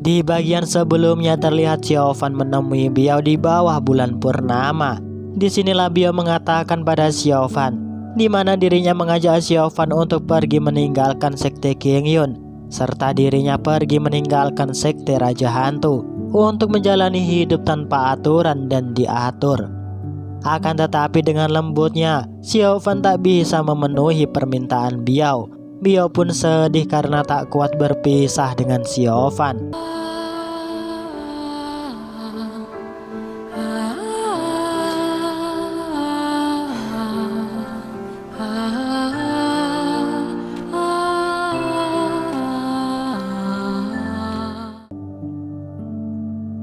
Di bagian sebelumnya terlihat Xiaofan menemui Biao di bawah bulan purnama. Disinilah Biao mengatakan pada Xiaofan, di mana dirinya mengajak Xiaofan untuk pergi meninggalkan sekte Qingyun, serta dirinya pergi meninggalkan sekte Raja Hantu untuk menjalani hidup tanpa aturan dan diatur. Akan tetapi dengan lembutnya, Xiaofan tak bisa memenuhi permintaan Biao. Biao pun sedih karena tak kuat berpisah dengan Xiaofan.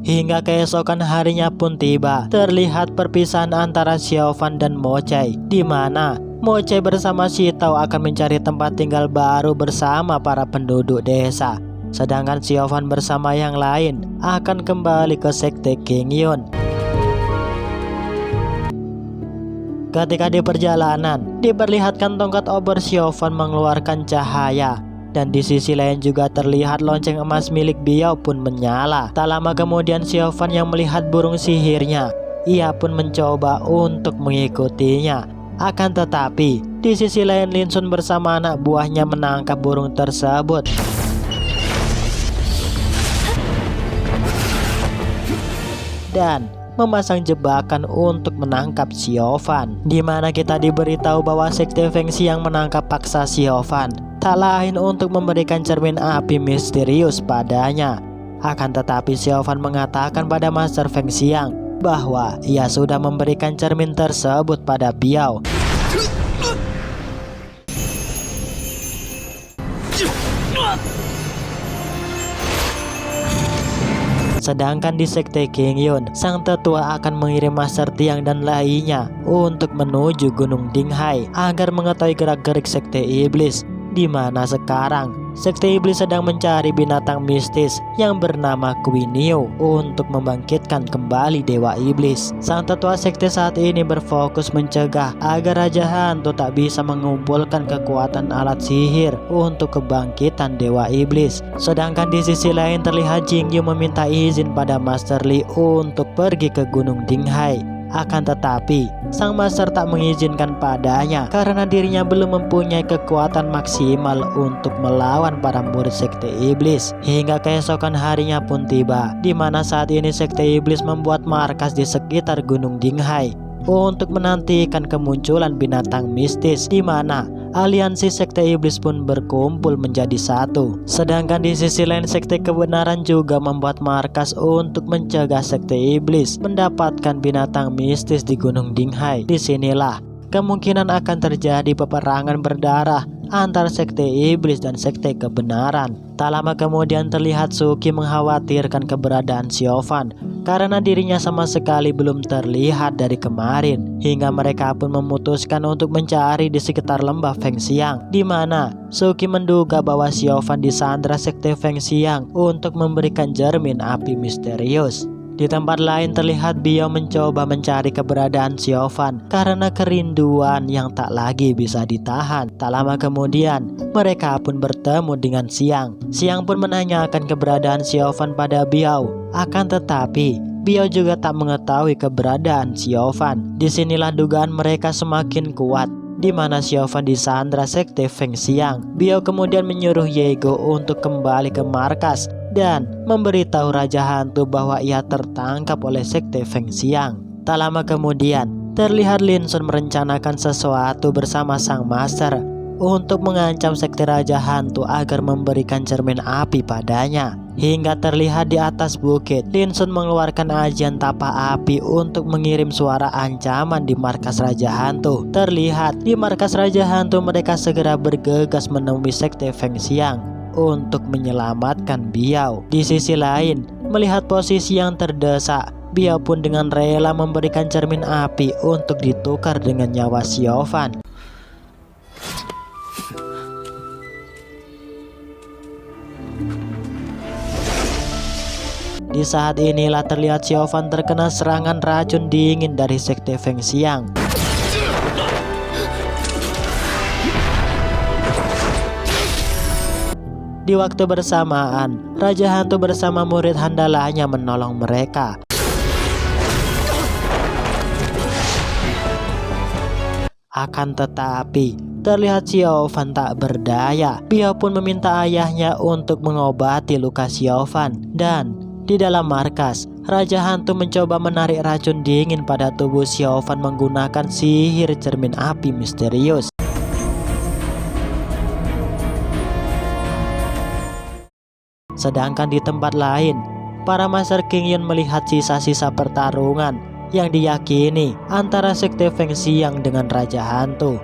Hingga keesokan harinya pun tiba, terlihat perpisahan antara Xiaofan dan Mochai, di mana Mochai bersama Shitao akan mencari tempat tinggal baru bersama para penduduk desa. Sedangkan Xiaofan bersama yang lain akan kembali ke sekte Qingyun. Ketika di perjalanan, diperlihatkan tongkat obor Xiaofan mengeluarkan cahaya. Dan di sisi lain juga terlihat lonceng emas milik Biao pun menyala. Tak lama kemudian Xiaofan yang melihat burung sihirnya, ia pun mencoba untuk mengikutinya. Akan tetapi, di sisi lain Lin Sun bersama anak buahnya menangkap burung tersebut. Dan memasang jebakan untuk menangkap Xiaofan, di mana kita diberitahu bahwa sekte Feng Xiang menangkap paksa Xiaofan tak lain untuk memberikan cermin api misterius padanya. Akan tetapi Xiaofan mengatakan pada Master Feng Xiang bahwa ia sudah memberikan cermin tersebut pada Biao. Sedangkan di sekte Qingyun, sang tetua akan mengirim Master Tiang dan lainnya untuk menuju Gunung Dinghai agar mengetahui gerak-gerik sekte iblis, di mana sekarang sekte iblis sedang mencari binatang mistis yang bernama Quinio untuk membangkitkan kembali dewa iblis. Sang tetua sekte saat ini berfokus mencegah agar Raja Hantu tak bisa mengumpulkan kekuatan alat sihir untuk kebangkitan dewa iblis. Sedangkan di sisi lain terlihat Jingyu meminta izin pada Master Li untuk pergi ke Gunung Dinghai. Akan tetapi, sang master tak mengizinkan padanya karena dirinya belum mempunyai kekuatan maksimal untuk melawan para murid sekte iblis. Hingga keesokan harinya pun tiba, di mana saat ini sekte iblis membuat markas di sekitar Gunung Dinghai untuk menantikan kemunculan binatang mistis, di mana aliansi sekte iblis pun berkumpul menjadi satu. Sedangkan di sisi lain sekte kebenaran juga membuat markas untuk mencegah sekte iblis mendapatkan binatang mistis di Gunung Dinghai. Disinilah kemungkinan akan terjadi peperangan berdarah antara sekte iblis dan sekte kebenaran. Tak lama kemudian terlihat Suki mengkhawatirkan keberadaan Xiaofan karena dirinya sama sekali belum terlihat dari kemarin. Hingga mereka pun memutuskan untuk mencari di sekitar lembah Feng Xiang, di mana Suki menduga bahwa Xiaofan disandra sekte Feng Xiang untuk memberikan cermin api misterius. Di tempat lain terlihat Biao mencoba mencari keberadaan Xiaofan karena kerinduan yang tak lagi bisa ditahan. Tak lama kemudian mereka pun bertemu dengan Xiang. Xiang pun menanyakan keberadaan Xiaofan pada Biao. Akan tetapi Biao juga tak mengetahui keberadaan Xiaofan. Disinilah dugaan mereka semakin kuat, di mana Xiaofan disandra sekte Feng Xiang. Biao kemudian menyuruh Yego untuk kembali ke markas dan memberitahu Raja Hantu bahwa ia tertangkap oleh sekte Feng Xiang. Tak lama kemudian terlihat Lin Sun merencanakan sesuatu bersama sang master untuk mengancam sekte Raja Hantu agar memberikan cermin api padanya. Hingga terlihat di atas bukit, Lin Sun mengeluarkan ajian tapak api untuk mengirim suara ancaman di markas Raja Hantu. Terlihat di markas Raja Hantu mereka segera bergegas menemui sekte Feng Xiang untuk menyelamatkan Biao. Di sisi lain, melihat posisi yang terdesak, Biao pun dengan rela memberikan cermin api untuk ditukar dengan nyawa Xiaofan. Di saat inilah terlihat Xiaofan terkena serangan racun dingin dari sekte Feng Xiang. Di waktu bersamaan, Raja Hantu bersama murid handalanya menolong mereka. Akan tetapi, terlihat Xiaofan tak berdaya. Biao pun meminta ayahnya untuk mengobati luka Xiaofan. Dan di dalam markas, Raja Hantu mencoba menarik racun dingin pada tubuh Xiaofan menggunakan sihir cermin api misterius. Sedangkan di tempat lain, para Master King Yun melihat sisa-sisa pertarungan yang diyakini antara sekte Feng Xiang dengan Raja Hantu.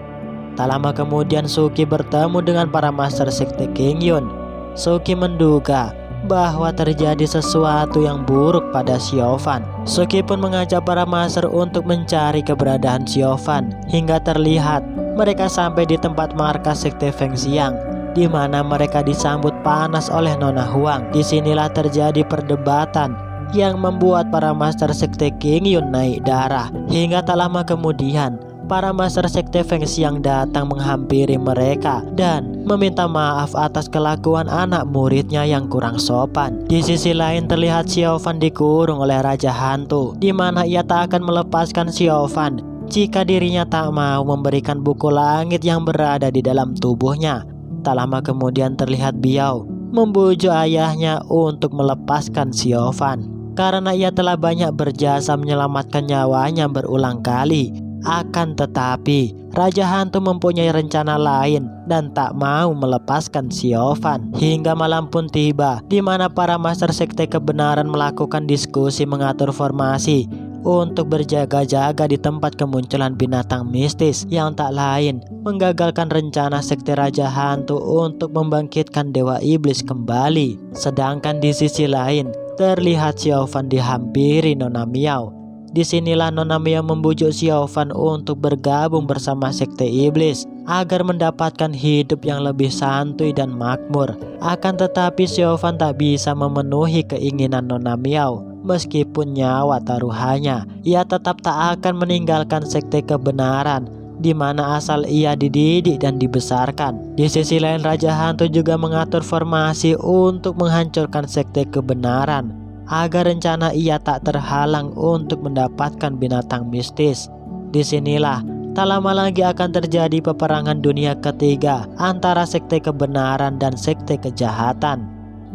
Tak lama kemudian Suki bertemu dengan para Master sekte King Yun. Suki menduga bahwa terjadi sesuatu yang buruk pada Xiaofan. Suki pun mengajak para master untuk mencari keberadaan Xiaofan. Hingga terlihat mereka sampai di tempat markas sekte Feng Xiang, di mana mereka disambut panas oleh Nona Huang. Disinilah terjadi perdebatan yang membuat para master sekte King Yun naik darah. Hingga tak lama kemudian para master sekte Feng Xiang datang menghampiri mereka dan meminta maaf atas kelakuan anak muridnya yang kurang sopan. Di sisi lain terlihat Xiaofan dikurung oleh Raja Hantu, di mana ia tak akan melepaskan Xiaofan jika dirinya tak mau memberikan buku langit yang berada di dalam tubuhnya. Tak lama kemudian terlihat Biao membujuk ayahnya untuk melepaskan Xiaofan karena ia telah banyak berjasa menyelamatkan nyawanya berulang kali. Akan tetapi, Raja Hantu mempunyai rencana lain dan tak mau melepaskan Xiaofan. Hingga malam pun tiba, di mana para master sekte kebenaran melakukan diskusi mengatur formasi untuk berjaga-jaga di tempat kemunculan binatang mistis yang tak lain menggagalkan rencana sekte Raja Hantu untuk membangkitkan Dewa Iblis kembali. Sedangkan di sisi lain, terlihat Xiaofan dihampiri Nona Miao. Disinilah Nona Miao membujuk Xiaofan untuk bergabung bersama sekte iblis agar mendapatkan hidup yang lebih santuy dan makmur. Akan tetapi Xiaofan tak bisa memenuhi keinginan Nona Miao. Meskipun nyawa taruhannya, ia tetap tak akan meninggalkan sekte kebenaran di mana asal ia dididik dan dibesarkan. Di sisi lain, Raja Hantu juga mengatur formasi untuk menghancurkan sekte kebenaran agar rencana ia tak terhalang untuk mendapatkan binatang mistis. Disinilah tak lama lagi akan terjadi peperangan dunia ketiga antara sekte kebenaran dan sekte kejahatan.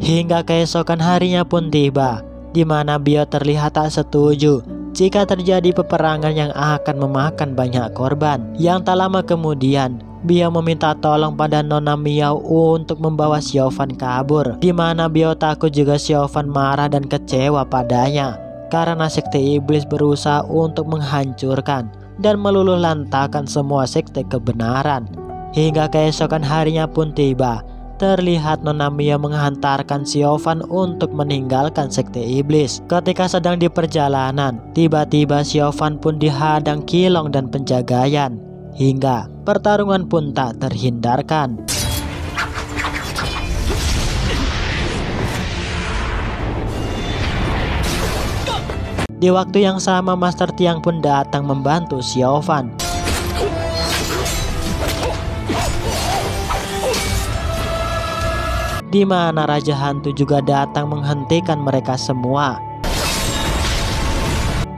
Hingga keesokan harinya pun tiba, di mana Biao terlihat tak setuju jika terjadi peperangan yang akan memakan banyak korban. Yang tak lama kemudian Biao meminta tolong pada Nona Miao untuk membawa Xiaofan kabur, di mana Biao takut juga Xiaofan marah dan kecewa padanya karena sekte iblis berusaha untuk menghancurkan dan meluluh lantakan semua sekte kebenaran. Hingga keesokan harinya pun tiba, terlihat Nona Miao menghantarkan Xiaofan untuk meninggalkan sekte iblis. Ketika sedang di perjalanan, tiba-tiba Xiaofan pun dihadang Qilong dan penjagayan, hingga pertarungan pun tak terhindarkan. Di waktu yang sama, Master Tiang pun datang membantu Xiaofan. Di mana Raja Hantu juga datang menghentikan mereka semua.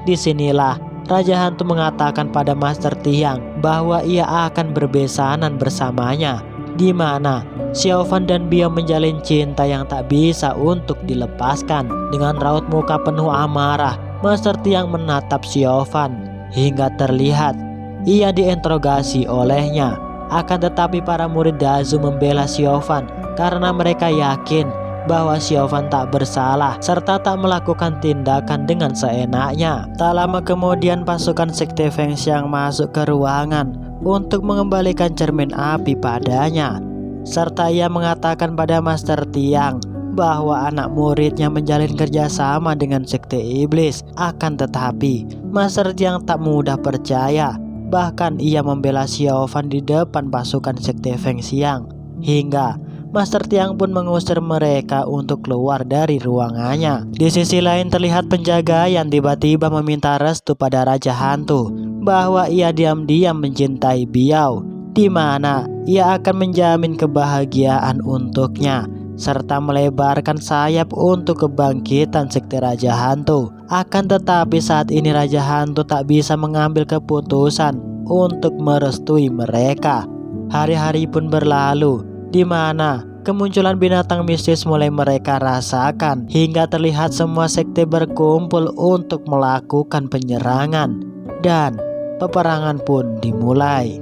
Disinilah Raja Hantu mengatakan pada Master Tiang bahwa ia akan berbesanan bersamanya, di mana Xiaofan dan Biao menjalin cinta yang tak bisa untuk dilepaskan. Dengan raut muka penuh amarah, Master Tiang menatap Xiaofan hingga terlihat ia diinterogasi olehnya. Akan tetapi para murid Dazu membela Xiaofan karena mereka yakin bahwa Xiaofan tak bersalah serta tak melakukan tindakan dengan seenaknya. Tak lama kemudian pasukan Sekte Feng Xiang masuk ke ruangan untuk mengembalikan cermin api padanya, serta ia mengatakan pada Master Tiang bahwa anak muridnya menjalin kerjasama dengan Sekte Iblis. Akan tetapi Master Tiang tak mudah percaya. Bahkan ia membela Xiaofan di depan pasukan Sekte Feng Xiang, hingga Master Tiang pun mengusir mereka untuk keluar dari ruangannya. Di sisi lain terlihat penjaga yang tiba-tiba meminta restu pada Raja Hantu bahwa ia diam-diam mencintai Biao, di mana ia akan menjamin kebahagiaan untuknya serta melebarkan sayap untuk kebangkitan Sekte Raja Hantu. Akan tetapi saat ini Raja Hantu tak bisa mengambil keputusan untuk merestui mereka. Hari-hari pun berlalu, di mana kemunculan binatang mistis mulai mereka rasakan, hingga terlihat semua sekte berkumpul untuk melakukan penyerangan, dan peperangan pun dimulai.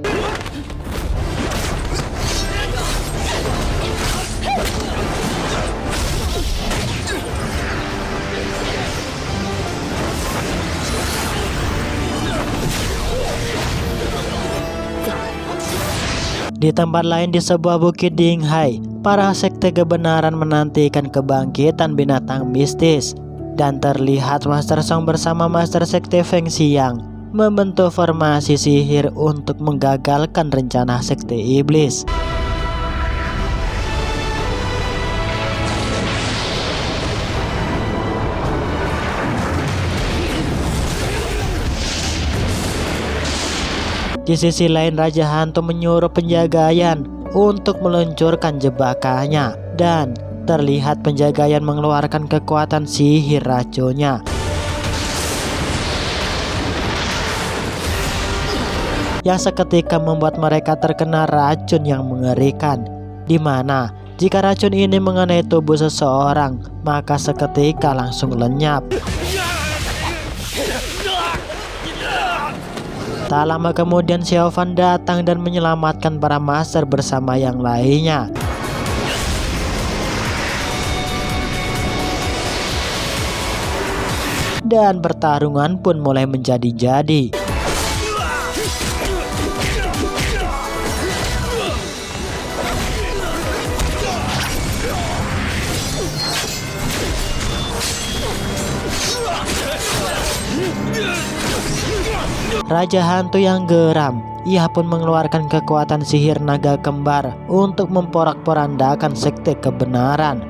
Di tempat lain di sebuah bukit Dinghai, para sekte kebenaran menantikan kebangkitan binatang mistis, dan terlihat Master Song bersama Master Sekte Feng Xiang membentuk formasi sihir untuk menggagalkan rencana Sekte Iblis. Di sisi lain Raja Hantu menyuruh penjagayan untuk meluncurkan jebakannya, dan terlihat penjagayan mengeluarkan kekuatan sihir racunnya yang seketika membuat mereka terkena racun yang mengerikan, di mana jika racun ini mengenai tubuh seseorang maka seketika langsung lenyap. Tak lama kemudian Xiaofan datang dan menyelamatkan para master bersama yang lainnya. Dan pertarungan pun mulai menjadi-jadi. Raja Hantu yang geram, ia pun mengeluarkan kekuatan sihir naga kembar untuk memporak-porandakan sekte kebenaran.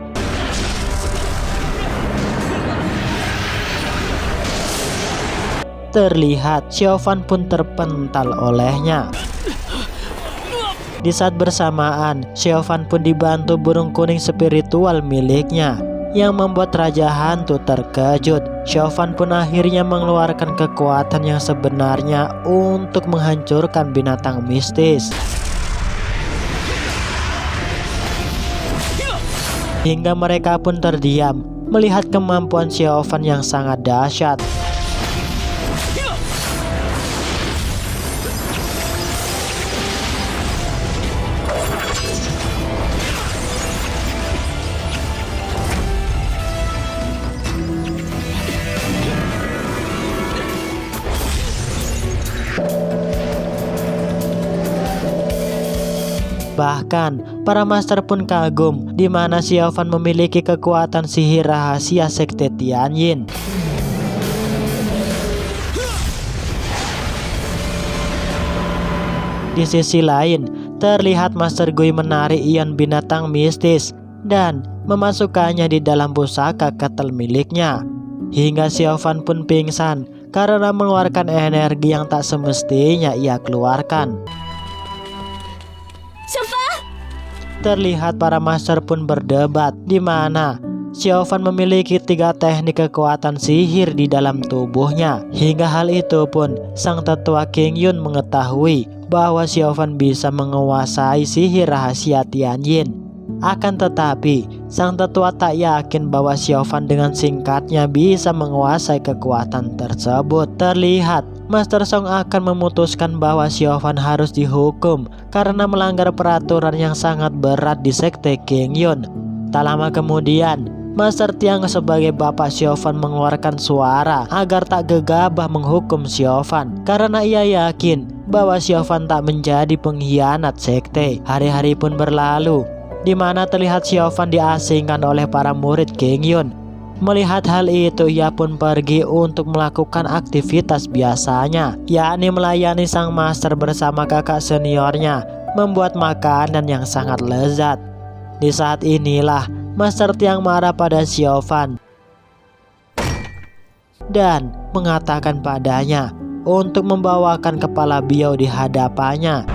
Terlihat Xiaofan pun terpental olehnya. Di saat bersamaan, Xiaofan pun dibantu burung kuning spiritual miliknya, yang membuat Raja Hantu terkejut. Xiaofan pun akhirnya mengeluarkan kekuatan yang sebenarnya untuk menghancurkan binatang mistis. Hingga mereka pun terdiam melihat kemampuan Xiaofan yang sangat dahsyat. Bahkan para master pun kagum di mana Xiaofan memiliki kekuatan sihir rahasia sekte Tianyin. Di sisi lain, terlihat Master Gui menarik ion binatang mistis dan memasukkannya di dalam pusaka ketel miliknya, hingga Xiaofan pun pingsan karena mengeluarkan energi yang tak semestinya ia keluarkan. Terlihat para master pun berdebat di mana Xiaofan memiliki 3 teknik kekuatan sihir di dalam tubuhnya. Hingga hal itu pun sang tetua King Yun mengetahui bahwa Xiaofan bisa menguasai sihir rahasia Tianyin. Akan tetapi sang tetua tak yakin bahwa Xiaofan dengan singkatnya bisa menguasai kekuatan tersebut. Terlihat Master Song akan memutuskan bahwa Xiaofan harus dihukum karena melanggar peraturan yang sangat berat di sekte King Yun. Tak lama kemudian, Master Tiang sebagai bapak Xiaofan mengeluarkan suara agar tak gegabah menghukum Xiaofan karena ia yakin bahwa Xiaofan tak menjadi pengkhianat sekte. Hari-hari pun berlalu, di mana terlihat Xiaofan diasingkan oleh para murid Kang Yun. Melihat hal itu, ia pun pergi untuk melakukan aktivitas biasanya, yakni melayani sang master bersama kakak seniornya, membuat makanan yang sangat lezat. Di saat inilah Master Tiang marah pada Xiaofan dan mengatakan padanya untuk membawakan kepala Biao di hadapannya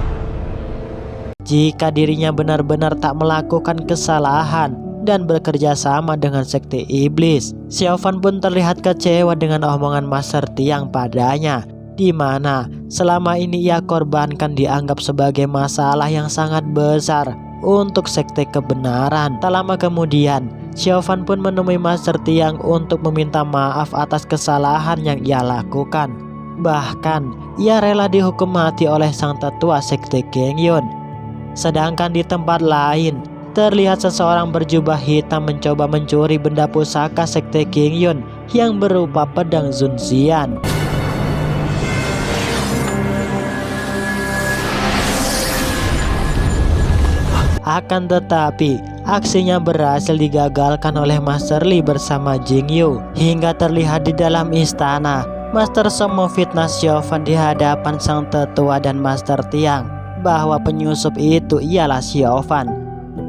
jika dirinya benar-benar tak melakukan kesalahan dan bekerja sama dengan sekte iblis. Xiaofan pun terlihat kecewa dengan omongan Master Tiang padanya, di mana selama ini ia korbankan dianggap sebagai masalah yang sangat besar untuk sekte kebenaran. Tak lama kemudian, Xiaofan pun menemui Master Tiang untuk meminta maaf atas kesalahan yang ia lakukan. Bahkan, ia rela dihukum mati oleh sang tetua sekte Kang Yun. Sedangkan di tempat lain, terlihat seseorang berjubah hitam mencoba mencuri benda pusaka sekte Kang Yun yang berupa pedang Zunxian. Akan tetapi, aksinya berhasil digagalkan oleh Master Li bersama Jing Yu. Hingga terlihat di dalam istana, Master Song memfitnah Xiaofan di hadapan sang tetua dan Master Tiang bahwa penyusup itu ialah Xiaofan.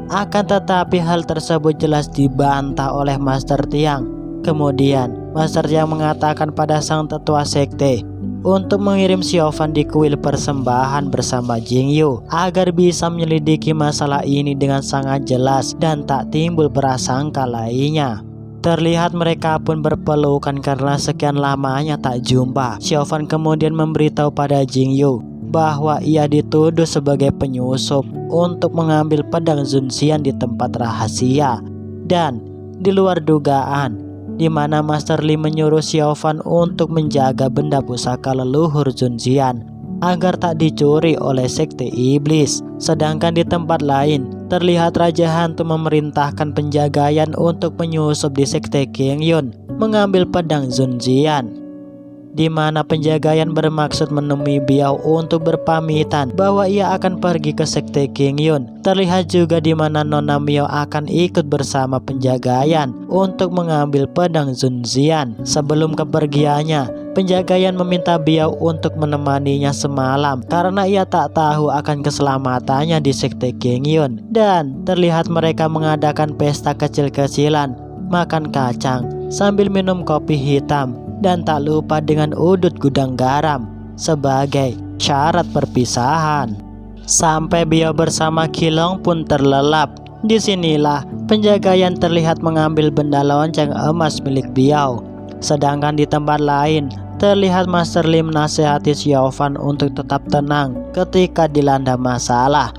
Akan tetapi hal tersebut jelas dibantah oleh Master Tiang. Kemudian Master Tiang mengatakan pada sang tetua sekte untuk mengirim Xiaofan di kuil persembahan bersama Jing Yu agar bisa menyelidiki masalah ini dengan sangat jelas dan tak timbul prasangka lainnya. Terlihat mereka pun berpelukan karena sekian lamanya tak jumpa. Xiaofan kemudian memberitahu pada Jing Yu bahwa ia dituduh sebagai penyusup untuk mengambil pedang Zunxian di tempat rahasia. Dan di luar dugaan, di mana Master Li menyuruh Xiaofan untuk menjaga benda pusaka leluhur Zunxian agar tak dicuri oleh sekte iblis. Sedangkan di tempat lain, terlihat Raja Hantu memerintahkan penjagaan untuk menyusup di sekte Kang Yun mengambil pedang Zunxian, di mana penjagaan bermaksud menemui Biao untuk berpamitan bahwa ia akan pergi ke sekte Kang Yun. Terlihat juga di mana Nona Mio akan ikut bersama penjagaan untuk mengambil pedang Zunxian. Sebelum kepergiannya, penjagaan meminta Biao untuk menemaninya semalam karena ia tak tahu akan keselamatannya di sekte Kang Yun. Dan terlihat mereka mengadakan pesta kecil-kecilan, makan kacang sambil minum kopi hitam, dan tak lupa dengan udut gudang garam sebagai syarat perpisahan. Sampai Biao bersama Qilong pun terlelap. Disinilah penjagaan terlihat mengambil benda lonceng emas milik Biao. Sedangkan di tempat lain, terlihat Master Li menasihati Xiaofan untuk tetap tenang ketika dilanda masalah.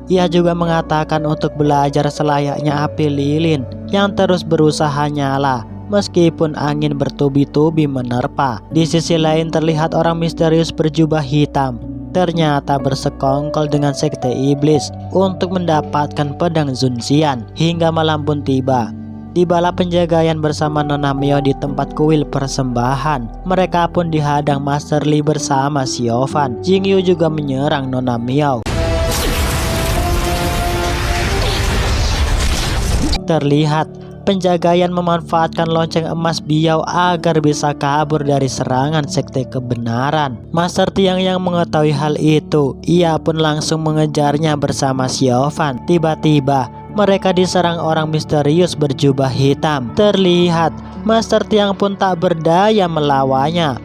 Ia juga mengatakan untuk belajar selayaknya api lilin yang terus berusaha nyala meskipun angin bertubi-tubi menerpa. Di sisi lain terlihat orang misterius berjubah hitam ternyata bersekongkol dengan sekte iblis untuk mendapatkan pedang Zunxian. Hingga malam pun tiba. Di bala penjagaan bersama Nona Mio di tempat kuil persembahan, mereka pun dihadang Master Li bersama Xiaofan. Jing Yu juga menyerang Nona Mio. Terlihat penjagaan memanfaatkan lonceng emas Biao agar bisa kabur dari serangan sekte kebenaran. Master Tiang yang mengetahui hal itu, ia pun langsung mengejarnya bersama Xiaofan. Tiba-tiba mereka diserang orang misterius berjubah hitam. Terlihat Master Tiang pun tak berdaya melawannya.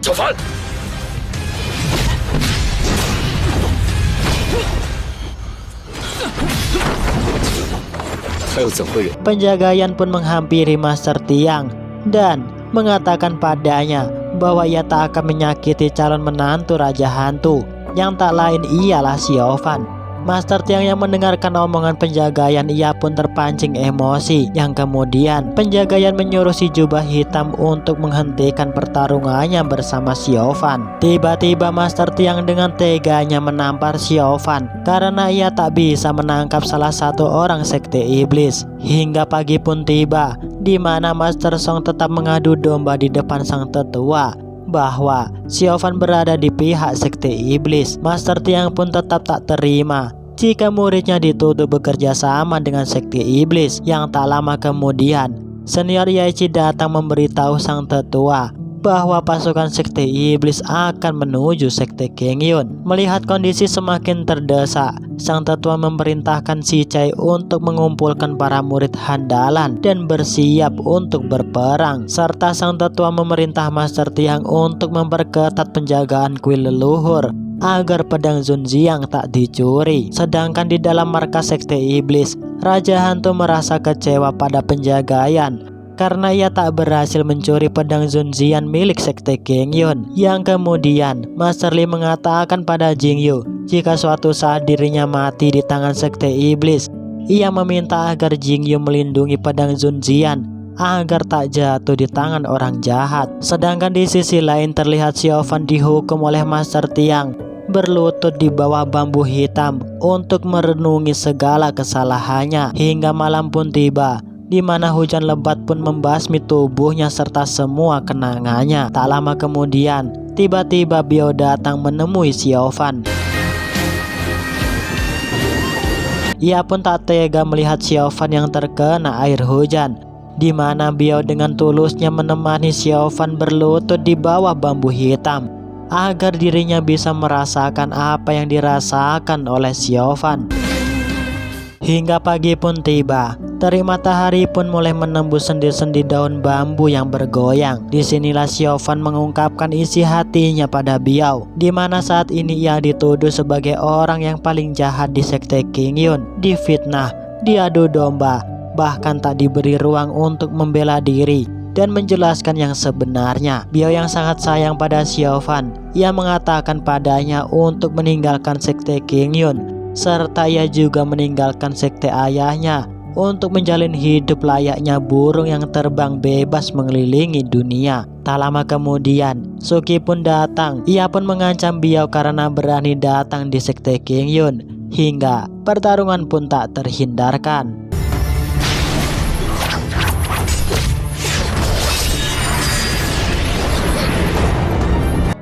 Penjagaan pun menghampiri Master Tiang dan mengatakan padanya bahwa ia tak akan menyakiti calon menantu Raja Hantu yang tak lain ialah Xiaofan. Master Tiang yang mendengarkan omongan penjagaan, ia pun terpancing emosi, yang kemudian penjagaan menyuruh si jubah hitam untuk menghentikan pertarungannya bersama Xiaofan. Tiba-tiba Master Tiang dengan teganya menampar Xiaofan karena ia tak bisa menangkap salah satu orang sekte iblis. Hingga pagi pun tiba, di mana Master Song tetap mengadu domba di depan sang tetua bahwa Xiaofan berada di pihak sekte iblis. Master Tiang pun tetap tak terima jika muridnya dituduh bekerja sama dengan sekte iblis. Yang tak lama kemudian, senior Yaichi datang memberitahu sang tetua bahwa pasukan sekte iblis akan menuju sekte Qingyun. Melihat kondisi semakin terdesak, sang tetua memerintahkan Si Chai untuk mengumpulkan para murid handalan dan bersiap untuk berperang. Serta sang tetua memerintah Master Tiang untuk memperketat penjagaan kuil leluhur agar pedang Zunjiang tak dicuri. Sedangkan di dalam markas sekte iblis, Raja Hantu merasa kecewa pada penjagaan karena ia tak berhasil mencuri pedang Zunjian milik sekte Qingyun. Yang kemudian Master Li mengatakan pada Jingyu jika suatu saat dirinya mati di tangan sekte iblis, ia meminta agar Jingyu melindungi pedang Zunjian agar tak jatuh di tangan orang jahat. Sedangkan di sisi lain terlihat Xiaofan dihukum oleh Master Tiang berlutut di bawah bambu hitam untuk merenungi segala kesalahannya. Hingga malam pun tiba, di mana hujan lebat pun membasmi tubuhnya serta semua kenangannya. Tak lama kemudian, tiba-tiba Biao datang menemui Xiaofan. Ia pun tak tega melihat Xiaofan yang terkena air hujan, di mana Biao dengan tulusnya menemani Xiaofan berlutut di bawah bambu hitam agar dirinya bisa merasakan apa yang dirasakan oleh Xiaofan. Hingga pagi pun tiba, terik matahari pun mulai menembus sendi-sendi daun bambu yang bergoyang. Disinilah Xiaofan mengungkapkan isi hatinya pada Biao, di mana saat ini ia dituduh sebagai orang yang paling jahat di sekte Qingyun, difitnah, diadu domba, bahkan tak diberi ruang untuk membela diri dan menjelaskan yang sebenarnya. Biao yang sangat sayang pada Xiaofan, ia mengatakan padanya untuk meninggalkan sekte Qingyun, serta ia juga meninggalkan sekte ayahnya untuk menjalin hidup layaknya burung yang terbang bebas mengelilingi dunia. Tak lama kemudian, Suki pun datang. Ia pun mengancam Biao karena berani datang di sekte Qingyun, hingga pertarungan pun tak terhindarkan.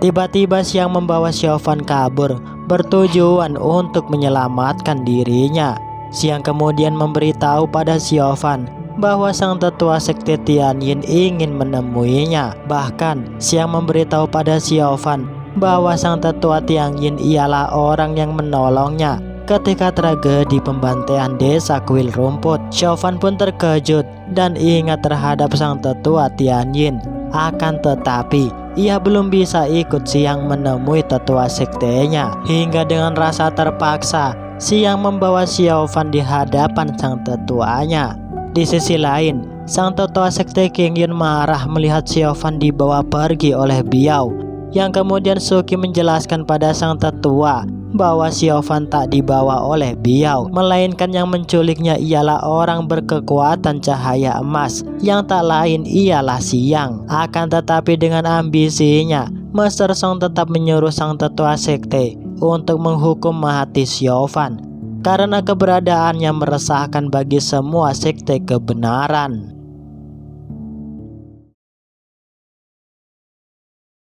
Tiba-tiba Siang membawa Xiaofan kabur bertujuan untuk menyelamatkan dirinya. Siang kemudian memberitahu pada Xiaofan bahwa sang tetua sekte Tianyin ingin menemuinya. Bahkan Siang memberitahu pada Xiaofan bahwa sang tetua Tianyin ialah orang yang menolongnya ketika tragedi pembantaian desa Kuil Rumput. Xiaofan pun terkejut dan ingat terhadap sang tetua Tianyin. Akan tetapi ia belum bisa ikut Siang menemui tetua sektenya. Hingga dengan rasa terpaksa, Siang membawa Xiaofan di hadapan sang tetuanya. Di sisi lain, sang tetua sekte Qingyun marah melihat Xiaofan dibawa pergi oleh Biao. Yang kemudian Suki menjelaskan pada sang tetua bahwa Xiaofan tak dibawa oleh Biao, melainkan yang menculiknya ialah orang berkekuatan cahaya emas yang tak lain ialah Siang. Akan tetapi dengan ambisinya, Master Song tetap menyuruh sang tetua sekte untuk menghukum mati Xiaofan karena keberadaannya meresahkan bagi semua sekte kebenaran.